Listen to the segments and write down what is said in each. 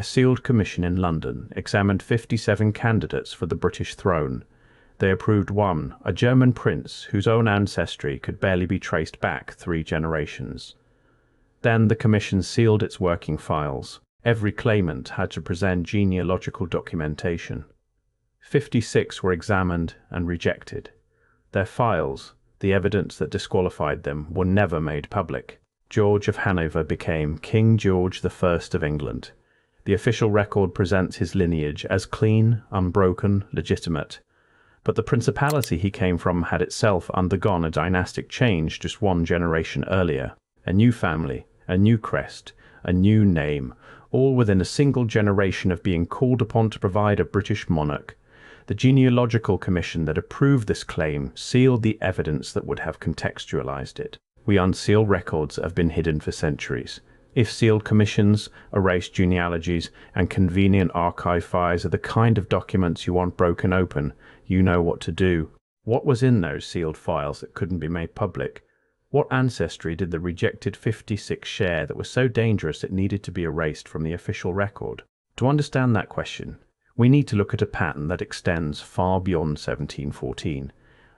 a sealed commission in London examined 57 candidates for the British throne. They approved one, a German prince whose own ancestry could barely be traced back 3 generations. Then the commission sealed its working files. Every claimant had to present genealogical documentation. 56 were examined and rejected. Their files, the evidence that disqualified them, were never made public. George of Hanover became King George I of England. The official record presents his lineage as clean, unbroken, legitimate. But the principality he came from had itself undergone a dynastic change just 1 generation earlier. A new family, a new crest, a new name, all within a single generation of being called upon to provide a British monarch. The Genealogical Commission that approved this claim sealed the evidence that would have contextualized it. We unseal records that have been hidden for centuries. If sealed commissions, erased genealogies, and convenient archive files are the kind of documents you want broken open, you know what to do. What was in those sealed files that couldn't be made public? What ancestry did the rejected 56 share that was so dangerous it needed to be erased from the official record? To understand that question, we need to look at a pattern that extends far beyond 1714.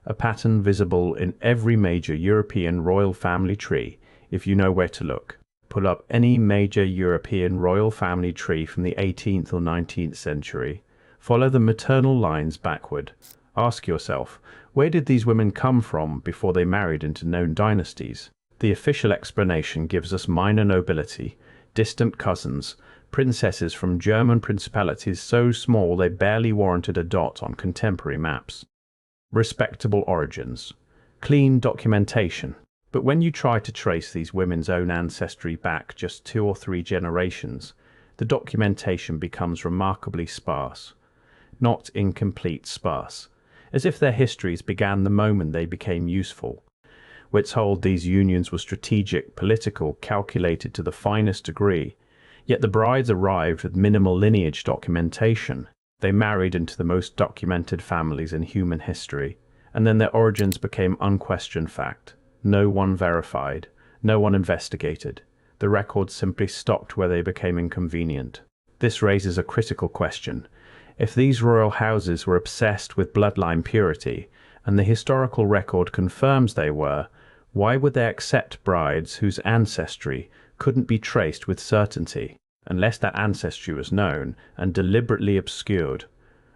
A pattern visible in every major European royal family tree, if you know where to look. Pull up any major European royal family tree from the 18th or 19th century. Follow the maternal lines backward. Ask yourself, where did these women come from before they married into known dynasties? The official explanation gives us minor nobility, distant cousins, princesses from German principalities so small they barely warranted a dot on contemporary maps. Respectable origins, clean documentation. But when you try to trace these women's own ancestry back just 2 or 3 generations, the documentation becomes remarkably sparse. Not incomplete sparse, as if their histories began the moment they became useful. We're told these unions were strategic, political, calculated to the finest degree, yet the brides arrived with minimal lineage documentation. They married into the most documented families in human history, and then their origins became unquestioned fact. No one verified, no one investigated. The records simply stopped where they became inconvenient. This raises a critical question. If these royal houses were obsessed with bloodline purity, and the historical record confirms they were, why would they accept brides whose ancestry couldn't be traced with certainty? Unless that ancestry was known and deliberately obscured,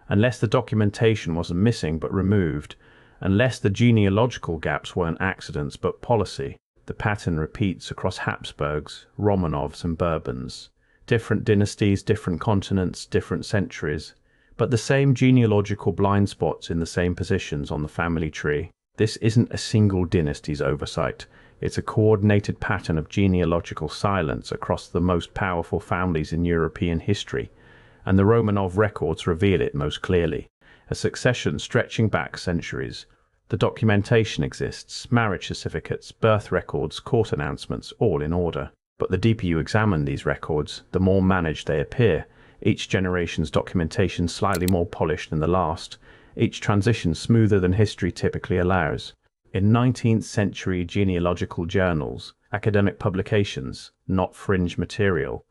unless the documentation wasn't missing but removed, unless the genealogical gaps weren't accidents but policy. The pattern repeats across Habsburgs, Romanovs and Bourbons. Different dynasties, different continents, different centuries, but the same genealogical blind spots in the same positions on the family tree. This isn't a single dynasty's oversight. It's a coordinated pattern of genealogical silence across the most powerful families in European history, and the Romanov records reveal it most clearly. A succession stretching back centuries. The documentation exists, marriage certificates, birth records, court announcements, all in order. But the deeper you examine these records, the more managed they appear. Each generation's documentation slightly more polished than the last, each transition smoother than history typically allows. In 19th century genealogical journals, academic publications, not fringe material,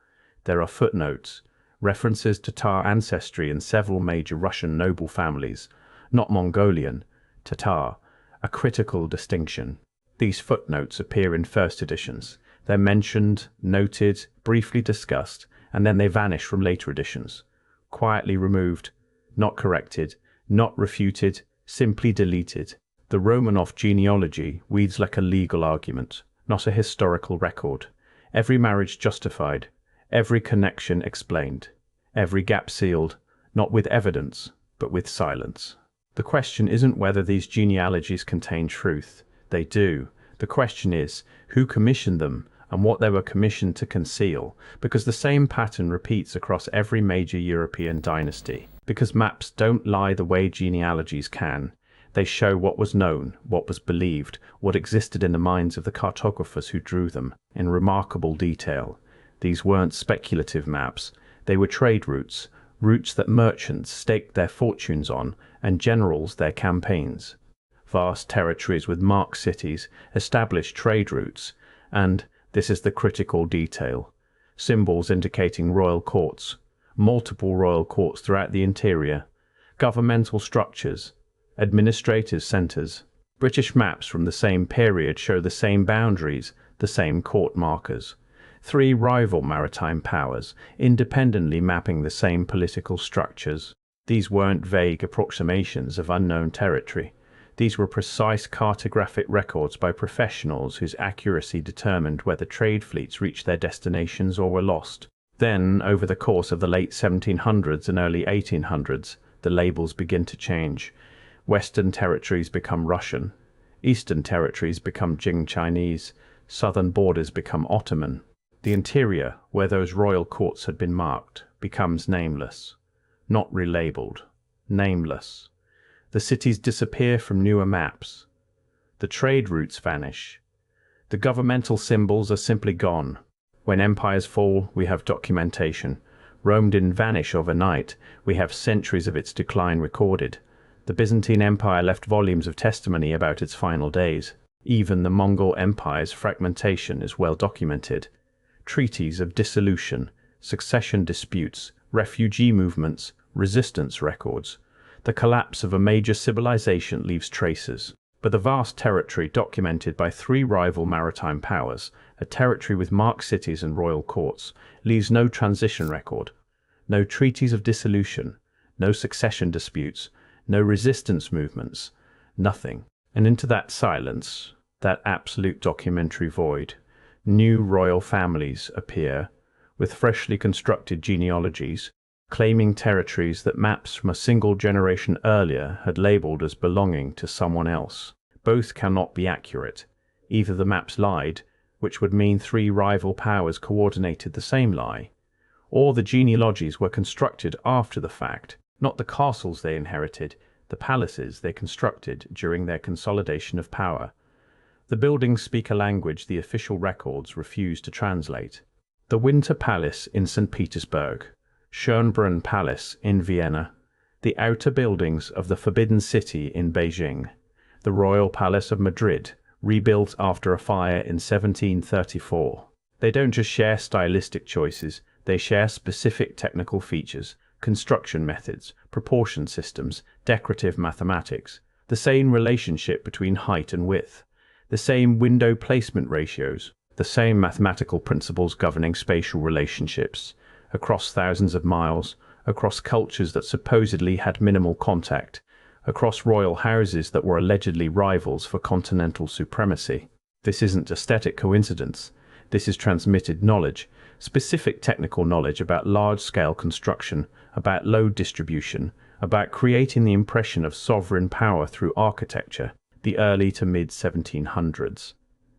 there are footnotes, references to Tatar ancestry in several major Russian noble families, not Mongolian, Tatar, a critical distinction. These footnotes appear in first editions. They're mentioned, noted, briefly discussed, and then they vanish from later editions. Quietly removed, not corrected, not refuted, simply deleted. The Romanov genealogy reads like a legal argument, not a historical record. Every marriage justified, every connection explained, every gap sealed, not with evidence, but with silence. The question isn't whether these genealogies contain truth. They do. The question is, who commissioned them and what they were commissioned to conceal, because the same pattern repeats across every major European dynasty. Because maps don't lie the way genealogies can. They show what was known, what was believed, what existed in the minds of the cartographers who drew them, in remarkable detail. These weren't speculative maps. They were trade routes, routes that merchants staked their fortunes on, and generals their campaigns. Vast territories with marked cities, established trade routes, and, this is the critical detail, symbols indicating royal courts, multiple royal courts throughout the interior, governmental structures, administrative centres. British maps from the same period show the same boundaries, the same court markers. Three rival maritime powers, independently mapping the same political structures. These weren't vague approximations of unknown territory. These were precise cartographic records by professionals whose accuracy determined whether trade fleets reached their destinations or were lost. Then, over the course of the late 1700s and early 1800s, the labels begin to change. Western territories become Russian. Eastern territories become Jing Chinese. Southern borders become Ottoman. The interior, where those royal courts had been marked, becomes nameless. Not relabeled. Nameless. The cities disappear from newer maps. The trade routes vanish. The governmental symbols are simply gone. When empires fall, we have documentation. Rome didn't vanish overnight. We have centuries of its decline recorded. The Byzantine Empire left volumes of testimony about its final days. Even the Mongol Empire's fragmentation is well documented. Treaties of dissolution, succession disputes, refugee movements, resistance records. The collapse of a major civilization leaves traces. But the vast territory documented by three rival maritime powers, a territory with marked cities and royal courts, leaves no transition record, no treaties of dissolution, no succession disputes, no resistance movements, nothing. And into that silence, that absolute documentary void, new royal families appear, with freshly constructed genealogies, claiming territories that maps from a single generation earlier had labelled as belonging to someone else. Both cannot be accurate. Either the maps lied, which would mean three rival powers coordinated the same lie, or the genealogies were constructed after the fact, not the castles they inherited, the palaces they constructed during their consolidation of power. The buildings speak a language the official records refuse to translate. The Winter Palace in St. Petersburg, Schönbrunn Palace in Vienna, the outer buildings of the Forbidden City in Beijing, the Royal Palace of Madrid, rebuilt after a fire in 1734. They don't just share stylistic choices, they share specific technical features, construction methods, proportion systems, decorative mathematics, the same relationship between height and width, the same window placement ratios, the same mathematical principles governing spatial relationships, across thousands of miles, across cultures that supposedly had minimal contact, across royal houses that were allegedly rivals for continental supremacy. This isn't aesthetic coincidence. This is transmitted knowledge, specific technical knowledge about large-scale construction, about load distribution, about creating the impression of sovereign power through architecture, the early to mid-1700s.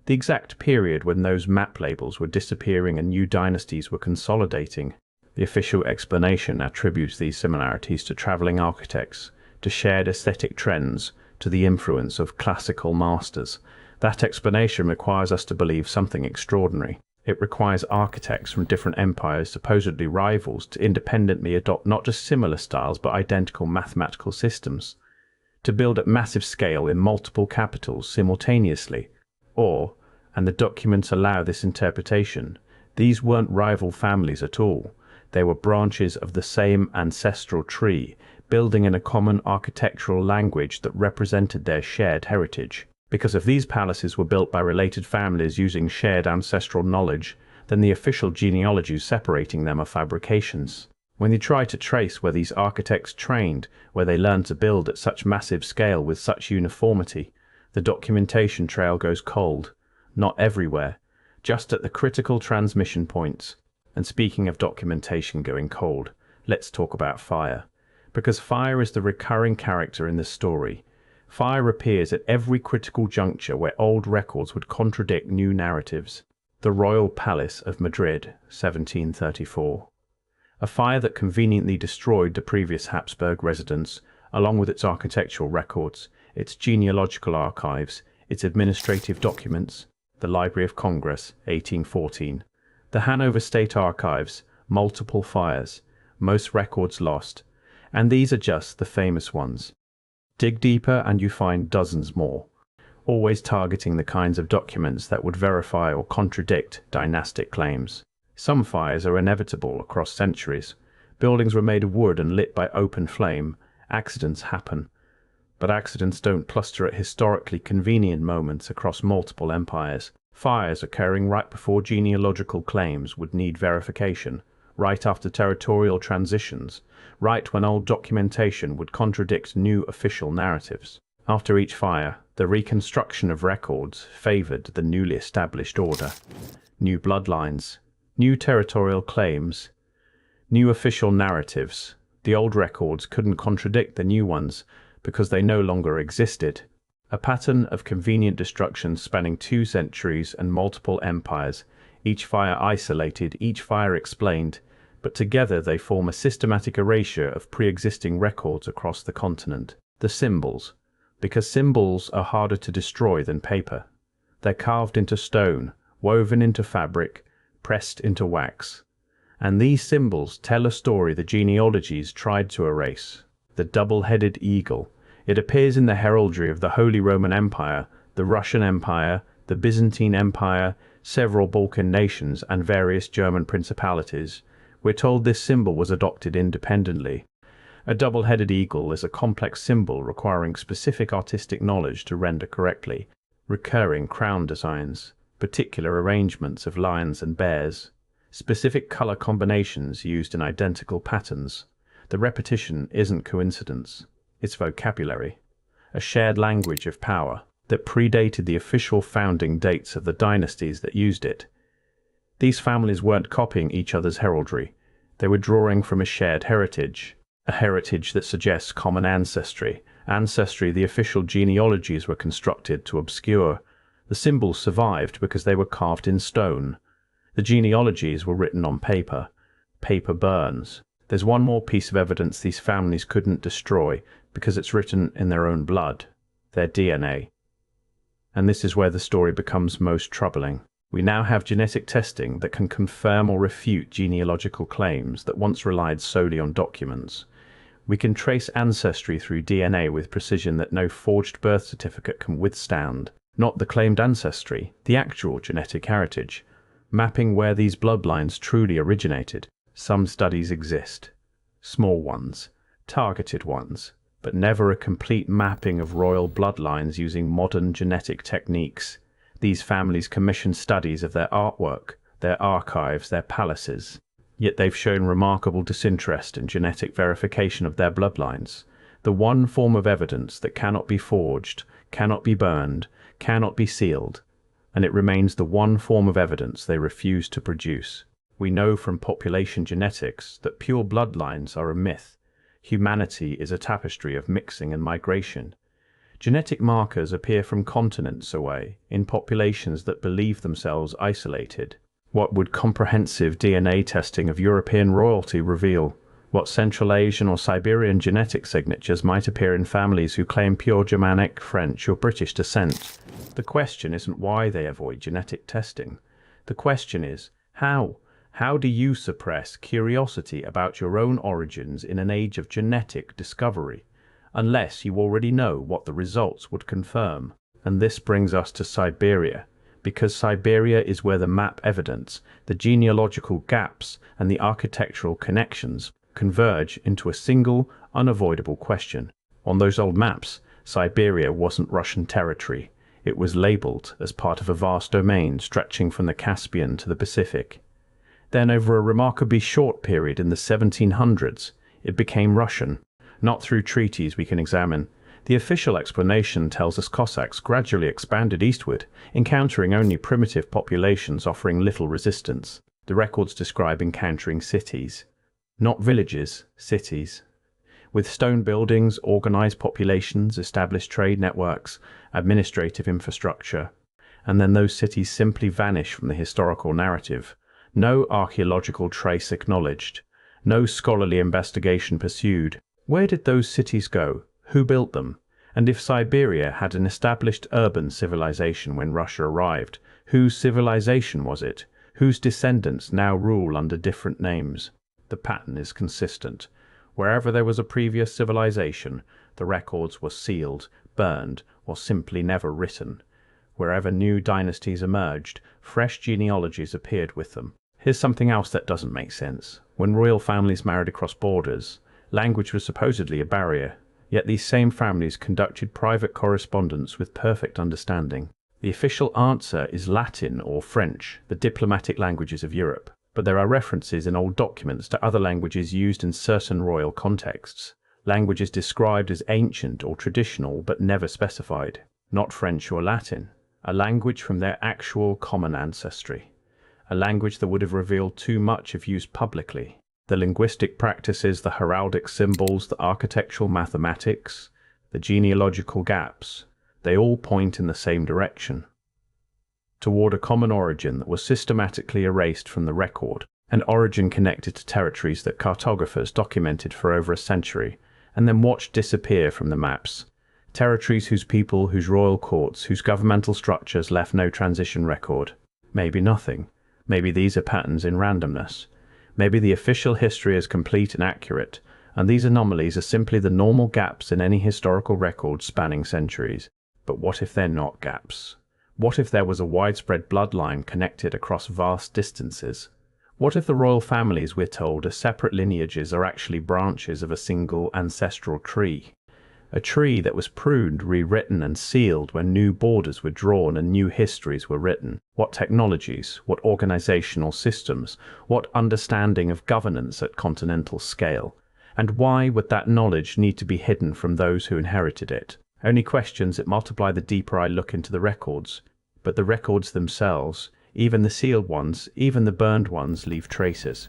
The exact period when those map labels were disappearing and new dynasties were consolidating. The official explanation attributes these similarities to travelling architects, to shared aesthetic trends, to the influence of classical masters. That explanation requires us to believe something extraordinary. It requires architects from different empires, supposedly rivals, to independently adopt not just similar styles but identical mathematical systems, to build at massive scale in multiple capitals simultaneously. Or, and the documents allow this interpretation, these weren't rival families at all. They were branches of the same ancestral tree, building in a common architectural language that represented their shared heritage. Because if these palaces were built by related families using shared ancestral knowledge, then the official genealogies separating them are fabrications. When you try to trace where these architects trained, where they learned to build at such massive scale with such uniformity, the documentation trail goes cold. Not everywhere, just at the critical transmission points. And speaking of documentation going cold, let's talk about fire. Because fire is the recurring character in this story. Fire appears at every critical juncture where old records would contradict new narratives. The Royal Palace of Madrid, 1734. A fire that conveniently destroyed the previous Habsburg residence, along with its architectural records, its genealogical archives, its administrative documents, the Library of Congress, 1814. The Hanover State Archives, multiple fires, most records lost, and these are just the famous ones. Dig deeper and you find dozens more, always targeting the kinds of documents that would verify or contradict dynastic claims. Some fires are inevitable across centuries, Buildings were made of wood and lit by open flame. Accidents happen. But accidents don't cluster at historically convenient moments across multiple empires. Fires occurring right before genealogical claims would need verification, right after territorial transitions, right when old documentation would contradict new official narratives. After each fire, the reconstruction of records favored the newly established order. New bloodlines, new territorial claims, new official narratives. The old records couldn't contradict the new ones because they no longer existed. A pattern of convenient destruction spanning 2 centuries and multiple empires, each fire isolated, each fire explained, but together they form a systematic erasure of pre-existing records across the continent. The symbols. Because symbols are harder to destroy than paper. They're carved into stone, woven into fabric, pressed into wax. And these symbols tell a story the genealogies tried to erase. The double-headed eagle. It appears in the heraldry of the Holy Roman Empire, the Russian Empire, the Byzantine Empire, several Balkan nations, and various German principalities. We're told this symbol was adopted independently. A double-headed eagle is a complex symbol requiring specific artistic knowledge to render correctly. Recurring crown designs, particular arrangements of lions and bears, specific color combinations used in identical patterns. The repetition isn't coincidence. It's vocabulary, a shared language of power that predated the official founding dates of the dynasties that used it. These families weren't copying each other's heraldry. They were drawing from a shared heritage, a heritage that suggests common ancestry. Ancestry the official genealogies were constructed to obscure. The symbols survived because they were carved in stone. The genealogies were written on paper. Paper burns. There's one more piece of evidence these families couldn't destroy because it's written in their own blood, their DNA. And this is where the story becomes most troubling. We now have genetic testing that can confirm or refute genealogical claims that once relied solely on documents. We can trace ancestry through DNA with precision that no forged birth certificate can withstand. Not the claimed ancestry, the actual genetic heritage, mapping where these bloodlines truly originated. Some studies exist, small ones, targeted ones, but never a complete mapping of royal bloodlines using modern genetic techniques. These families commission studies of their artwork, their archives, their palaces. Yet they've shown remarkable disinterest in genetic verification of their bloodlines. The one form of evidence that cannot be forged, cannot be burned, cannot be sealed, and it remains the one form of evidence they refuse to produce. We know from population genetics that pure bloodlines are a myth. Humanity is a tapestry of mixing and migration. Genetic markers appear from continents away, in populations that believe themselves isolated. What would comprehensive DNA testing of European royalty reveal? What Central Asian or Siberian genetic signatures might appear in families who claim pure Germanic, French, or British descent? The question isn't why they avoid genetic testing. The question is, how? How do you suppress curiosity about your own origins in an age of genetic discovery, unless you already know what the results would confirm? And this brings us to Siberia, because Siberia is where the map evidence, the genealogical gaps, and the architectural connections converge into a single, unavoidable question. On those old maps, Siberia wasn't Russian territory. It was labeled as part of a vast domain stretching from the Caspian to the Pacific. Then, over a remarkably short period in the 1700s, it became Russian. Not through treaties we can examine. The official explanation tells us Cossacks gradually expanded eastward, encountering only primitive populations offering little resistance. The records describe encountering cities. Not villages, cities. With stone buildings, organized populations, established trade networks, administrative infrastructure. And then those cities simply vanish from the historical narrative. No archaeological trace acknowledged. No scholarly investigation pursued. Where did those cities go? Who built them? And if Siberia had an established urban civilization when Russia arrived, whose civilization was it? Whose descendants now rule under different names? The pattern is consistent. Wherever there was a previous civilization, the records were sealed, burned, or simply never written. Wherever new dynasties emerged, fresh genealogies appeared with them. Here's something else that doesn't make sense. When royal families married across borders, language was supposedly a barrier, yet these same families conducted private correspondence with perfect understanding. The official answer is Latin or French, the diplomatic languages of Europe, but there are references in old documents to other languages used in certain royal contexts, languages described as ancient or traditional but never specified, not French or Latin, a language from their actual common ancestry, a language that would have revealed too much if used publicly. The linguistic practices, the heraldic symbols, the architectural mathematics, the genealogical gaps, they all point in the same direction, toward a common origin that was systematically erased from the record, an origin connected to territories that cartographers documented for over a century and then watched disappear from the maps, territories whose people, whose royal courts, whose governmental structures left no transition record. Maybe nothing. Maybe these are patterns in randomness. Maybe the official history is complete and accurate, and these anomalies are simply the normal gaps in any historical record spanning centuries. But what if they're not gaps? What if there was a widespread bloodline connected across vast distances? What if the royal families, we're told, are separate lineages are actually branches of a single ancestral tree? A tree that was pruned, rewritten and sealed when new borders were drawn and new histories were written. What technologies, what organizational systems, what understanding of governance at continental scale? And why would that knowledge need to be hidden from those who inherited it? Only questions that multiply the deeper I look into the records. But the records themselves, even the sealed ones, even the burned ones, leave traces.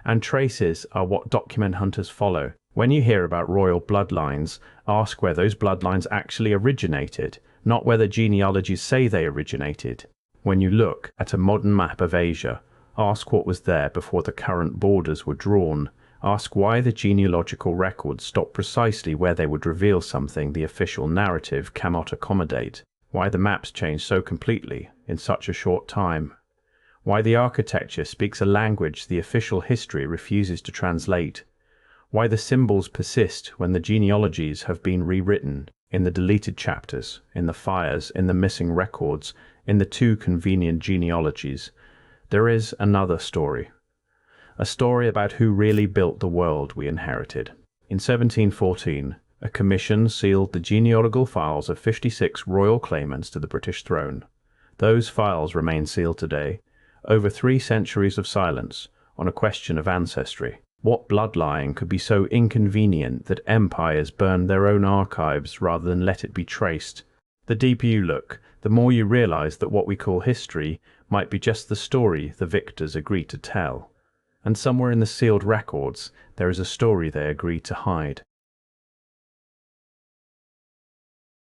And traces are what document hunters follow. When you hear about royal bloodlines, ask where those bloodlines actually originated, not where the genealogies say they originated. When you look at a modern map of Asia, ask what was there before the current borders were drawn. Ask why the genealogical records stop precisely where they would reveal something the official narrative cannot accommodate. Why the maps change so completely in such a short time. Why the architecture speaks a language the official history refuses to translate. Why the symbols persist when the genealogies have been rewritten, in the deleted chapters, in the fires, in the missing records, in the too convenient genealogies. There is another story. A story about who really built the world we inherited. In 1714, a commission sealed the genealogical files of 56 royal claimants to the British throne. Those files remain sealed today, over 3 centuries of silence on a question of ancestry. What bloodline could be so inconvenient that empires burned their own archives rather than let it be traced? The deeper you look, the more you realize that what we call history might be just the story the victors agreed to tell. And somewhere in the sealed records, there is a story they agreed to hide.